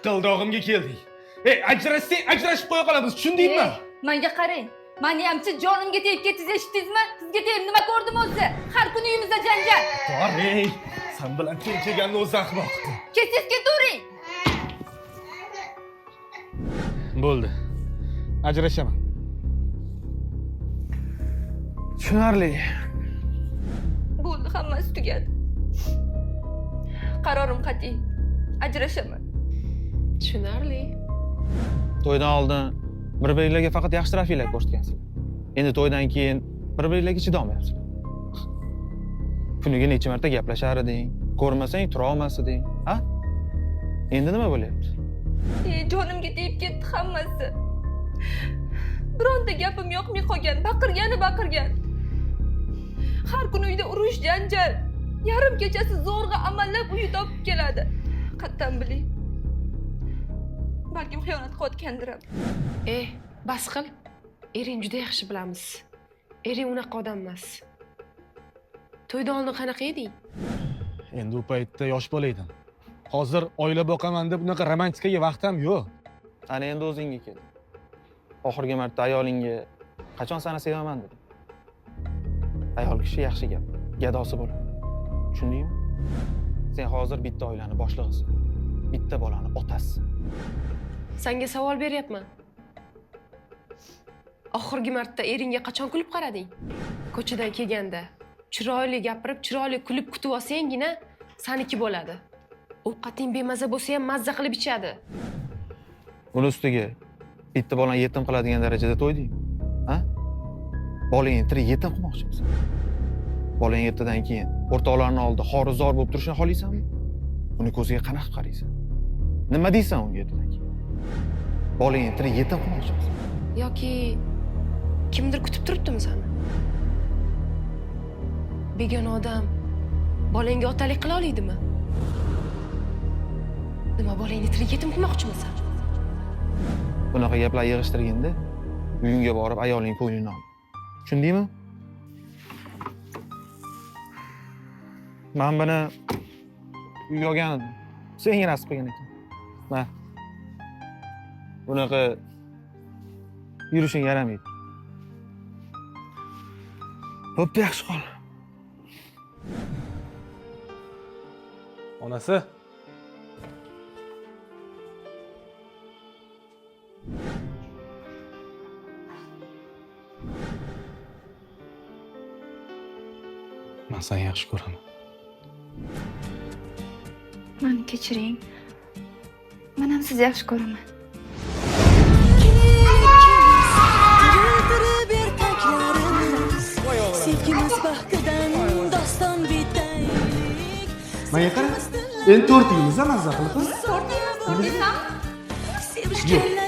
Siqildog'imga keldik. Ajrashsang ajrashib qo'ya qolamiz, tushundingmi? Menga qarang. Meni hamchi jonimga tegib ketdingiz, eshitdingizmi? Sizga tegib nima ko'rdim o'zi? Har kuni uyimizda janjal. To'g'ri. Sen bilan teng kelganni o'zi ahmoq. Ketsiz ketavering. Bo'ldi. Ajrashaman. Tushunarli. Bo'ldi, hammasi tugadi. Qarorim qat'iy. Ajrashaman. Tushunarli. To'ydan oldin bir-biringlarga faqat yaxshi tarafinglar ko'rsatgansizlar. Endi to'ydan keyin bir-biringlarga chidolmayapsizlar. Kuniga necha marta gaplashar eding, ko'rmasang tura olmas eding, ha? Endi nima bo'lyapti? Jonimga tegib ketdi hammasi. Bironta gapim yo'qmay qolgan, baqirgan. Har kuni uyda urush, janjal. Yarim kechasi zo'rg'a amallab uyi topib keladi. Qattan biling. Balkim xiyonat qilayotgandir ham. Bas qil. Ering juda yaxshi bilamiz. Ering unaqa odam emas. To'ydan oldin qanaqa eding? Endi u paytda yosh bola edim. Hozir oila boqaman deb bunaqa romantikaga vaqtim yo'q. Ana endi o'zingga kel. Oxirgi marta ayolingga qachon seni sevaman dedim. Ayol kishi yaxshi gap, gadosi bo'ladi. Tushundingmi? Sen hozir bitta oilani boshlig'isan. Bitta bolani otasisan. Senga savol beryapman. Oxirgi marta eringga qachon kulib qarading? Ko'chadan kelganda chiroyli gapirib, chiroyli kulib kutib olsanggina saniki bo'ladi. Ovqating bemaza bo'lsa ham mazza qilib ichadi. Buni ustiga bitta bolani yetim qiladigan darajada to'yding. Ha? Bolangni tirik yetim qilmoqchimisan? Bolang ertadan keyin o'rtoqlarning oldida xorizor bo'lib turishini xohlaysanmi? Uni ko'ziga qanaqa qaraysan? Nima deysan unga ertadan keyin? Bolangni tirik yetim qilmoqchimisan? Yoki kimdir kutib turibdimi seni? Begona odam bolangga otalik qila olaydimi? Nima bolangni tirik yetim qilmoqchimisan? Bunaqa gaplar yig'ishtirganda uyingga borib ayolning ko'nglini ol. Tushundingmi? Men buni uyga olgan edim. Senga nasib qilgan ekan. Mana. Bunaqa yurishing yaramaydi. Bo'pti, yaxshi qol. Onasi. Men seni yaxshi ko'raman. Meni kechiring. Men ham sizni yaxshi ko'raman. Sevgimiz baxtidan doston bitaylik. Menga qara. Endi to'rtingiz mazza qilib. To'rt desam? Sevishganlar